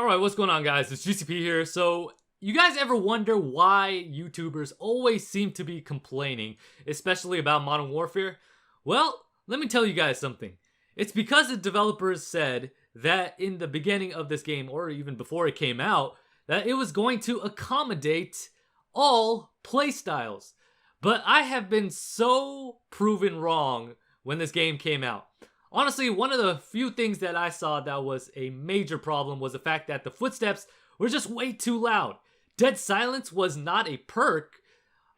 Alright, what's going on, guys? It's GCP here. So, you guys ever wonder why YouTubers always seem to be complaining, especially about Modern Warfare? Well, let me tell you guys something. It's because the developers said that in the beginning of this game, or even before it came out, that it was going to accommodate all playstyles. But I have been so proven wrong when this game came out. Honestly, one of the few things that I saw that was a major problem was the fact that the footsteps were just way too loud. Dead silence was not a perk.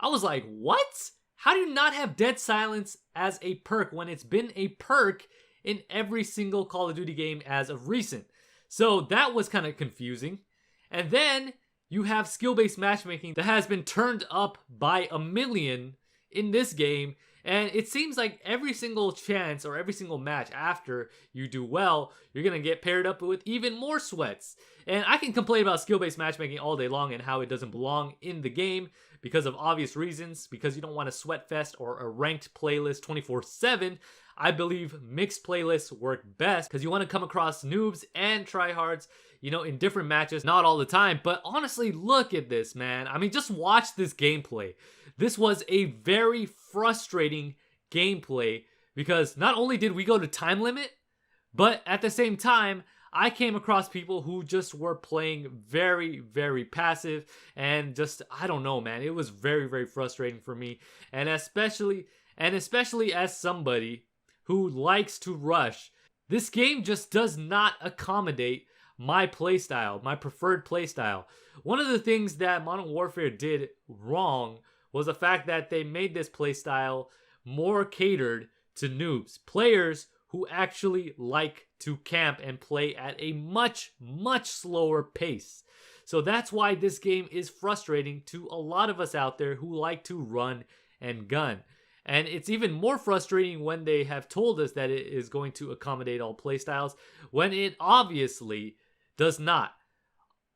I was like, what? How do you not have dead silence as a perk when it's been a perk in every single Call of Duty game as of recent? So that was kind of confusing. And then you have skill-based matchmaking that has been turned up by 1,000,000 in this game. And it seems like every single chance or every single match after you do well, you're going to get paired up with even more sweats. And I can complain about skill-based matchmaking all day long and how it doesn't belong in the game because of obvious reasons. Because you don't want a sweat fest or a ranked playlist 24/7. I believe mixed playlists work best because you want to come across noobs and tryhards, you know, in different matches, not all the time. But honestly, look at this, man. I mean, just watch this gameplay. This was a very frustrating gameplay because not only did we go to time limit, but at the same time, I came across people who just were playing very, very passive and just, I don't know, man. It was very, very frustrating for me. And especially as somebody who likes to rush, this game just does not accommodate my playstyle, my preferred playstyle. One of the things that Modern Warfare did wrong was the fact that they made this playstyle more catered to noobs. Players who actually like to camp and play at a much, much slower pace. So that's why this game is frustrating to a lot of us out there who like to run and gun. And it's even more frustrating when they have told us that it is going to accommodate all playstyles, when it obviously does not.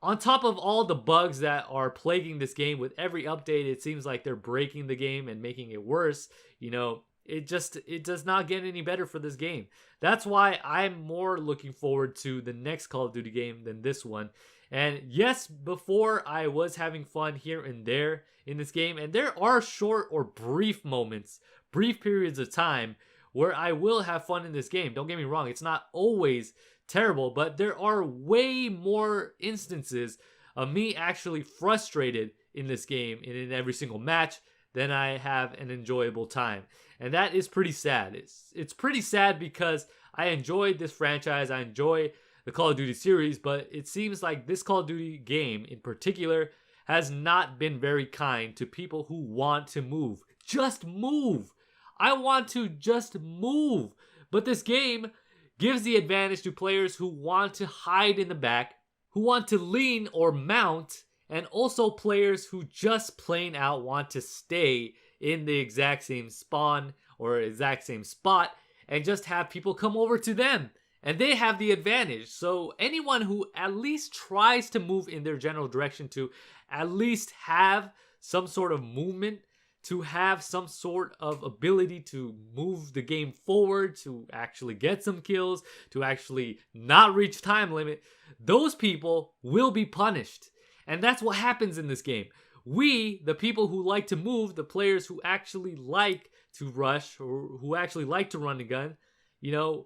On top of all the bugs that are plaguing this game, with every update, it seems like they're breaking the game and making it worse. You know, it does not get any better for this game. That's why I'm more looking forward to the next Call of Duty game than this one. And yes, before I was having fun here and there in this game, and there are short or brief moments, brief periods of time where I will have fun in this game. Don't get me wrong, it's not always terrible, but there are way more instances of me actually frustrated in this game and in every single match than I have an enjoyable time. And that is pretty sad. It's pretty sad because I enjoyed this franchise, I enjoy the Call of Duty series, but it seems like this Call of Duty game in particular has not been very kind to people who want to move. Just move! I want to just move! But this game gives the advantage to players who want to hide in the back, who want to lean or mount, and also players who just plain out want to stay in the exact same spawn or exact same spot and just have people come over to them. And they have the advantage. So anyone who at least tries to move in their general direction, to at least have some sort of movement, to have some sort of ability to move the game forward, to actually get some kills, to actually not reach time limit, those people will be punished. And that's what happens in this game. We, the people who like to move, the players who actually like to rush, or who actually like to run the gun, you know,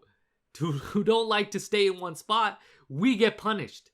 who don't like to stay in one spot, we get punished.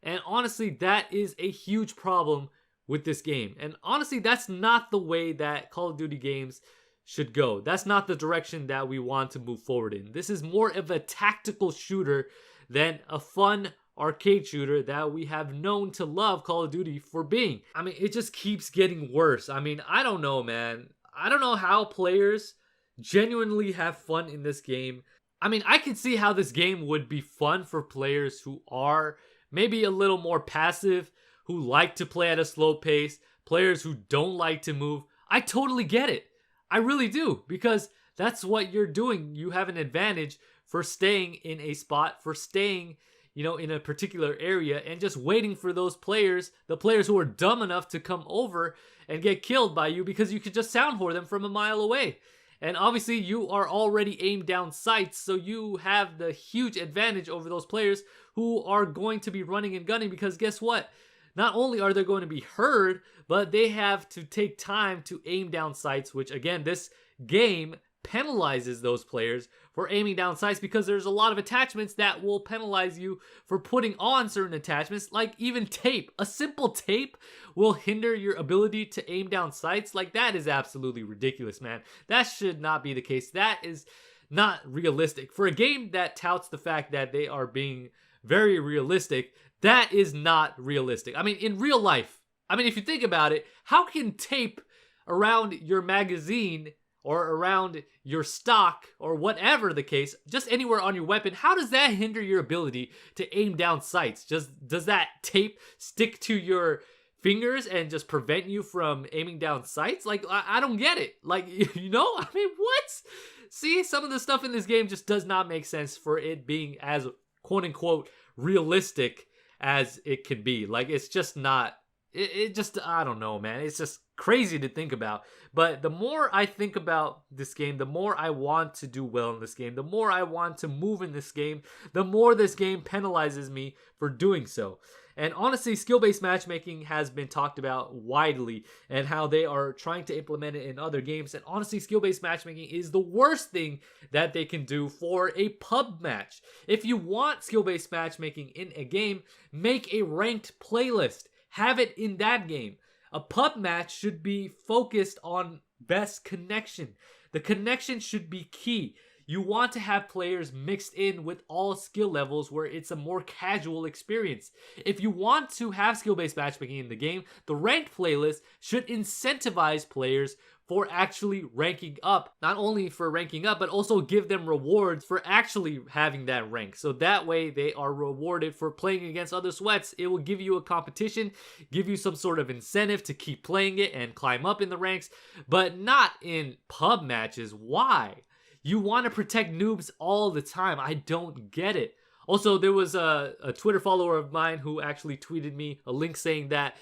And honestly, that is a huge problem with this game. And honestly, that's not the way that Call of Duty games should go. That's not the direction that we want to move forward in. This is more of a tactical shooter than a fun arcade shooter that we have known to love Call of Duty for being. I mean, it just keeps getting worse. I mean, I don't know, man. I don't know how players genuinely have fun in this game. I mean, I can see how this game would be fun for players who are maybe a little more passive, who like to play at a slow pace, players who don't like to move. I totally get it. I really do, because that's what you're doing. You have an advantage for staying in a spot, for staying, you know, in a particular area and just waiting for those players, the players who are dumb enough to come over and get killed by you because you could just sound whore them from a mile away. And obviously you are already aimed down sights, so you have the huge advantage over those players who are going to be running and gunning, because guess what? Not only are they going to be heard, but they have to take time to aim down sights, which again, this game penalizes those players for aiming down sights, because there's a lot of attachments that will penalize you for putting on certain attachments, like even tape. A simple tape will hinder your ability to aim down sights. Like, that is absolutely ridiculous, man. That should not be the case. That is not realistic. For a game that touts the fact that they are being very realistic, that is not realistic. I mean, in real life, I mean, if you think about it, how can tape around your magazine or around your stock or whatever the case, just anywhere on your weapon, how does that hinder your ability to aim down sights? Does that tape stick to your fingers and just prevent you from aiming down sights? Like, I don't get it. Like, you know, I mean, what? See, some of the stuff in this game just does not make sense for it being as quote unquote realistic as it can be. Like, it's just not, it just, I don't know, man. It's just crazy to think about. But the more I think about this game, the more I want to do well in this game, the more I want to move in this game, the more this game penalizes me for doing so. And honestly, skill-based matchmaking has been talked about widely, and how they are trying to implement it in other games. And honestly, skill-based matchmaking is the worst thing that they can do for a pub match. If you want skill-based matchmaking in a game, make a ranked playlist. Have it in that game. A pub match should be focused on best connection. The connection should be key. You want to have players mixed in with all skill levels where it's a more casual experience. If you want to have skill-based matchmaking in the game, the ranked playlist should incentivize players for actually ranking up. Not only for ranking up, but also give them rewards for actually having that rank. So that way they are rewarded for playing against other sweats. It will give you a competition, give you some sort of incentive to keep playing it and climb up in the ranks, but not in pub matches. Why? You want to protect noobs all the time. I don't get it. Also, there was a Twitter follower of mine who actually tweeted me a link saying that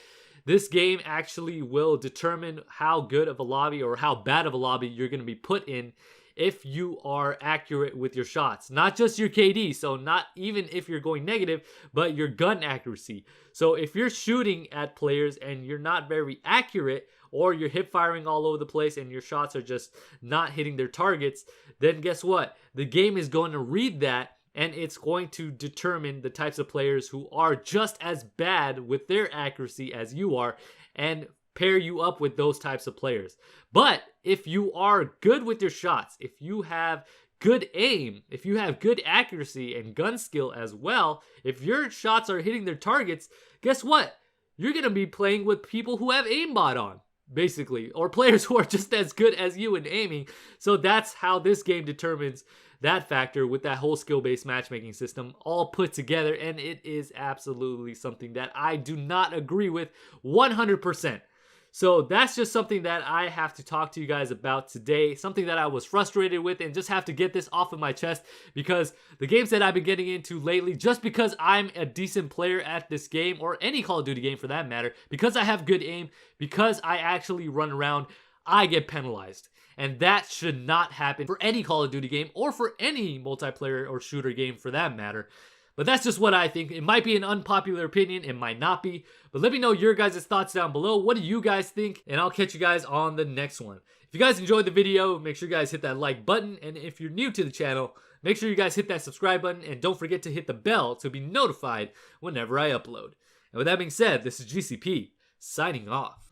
this game actually will determine how good of a lobby or how bad of a lobby you're going to be put in if you are accurate with your shots. Not just your KD, so not even if you're going negative, but your gun accuracy. So if you're shooting at players and you're not very accurate, or you're hip firing all over the place and your shots are just not hitting their targets, then guess what? The game is going to read that, and it's going to determine the types of players who are just as bad with their accuracy as you are, and pair you up with those types of players. But if you are good with your shots, if you have good aim, if you have good accuracy and gun skill as well, if your shots are hitting their targets, guess what? You're going to be playing with people who have aimbot on, basically, or players who are just as good as you in aiming. So that's how this game determines that factor, with that whole skill-based matchmaking system all put together, and it is absolutely something that I do not agree with 100%. So that's just something that I have to talk to you guys about today, something that I was frustrated with, and just have to get this off of my chest, because the games that I've been getting into lately, just because I'm a decent player at this game, or any Call of Duty game for that matter, because I have good aim, because I actually run around, I get penalized. And that should not happen for any Call of Duty game, or for any multiplayer or shooter game for that matter. But that's just what I think. It might be an unpopular opinion, it might not be. But let me know your guys' thoughts down below. What do you guys think? And I'll catch you guys on the next one. If you guys enjoyed the video, make sure you guys hit that like button. And if you're new to the channel, make sure you guys hit that subscribe button. And don't forget to hit the bell to be notified whenever I upload. And with that being said, this is GCP, signing off.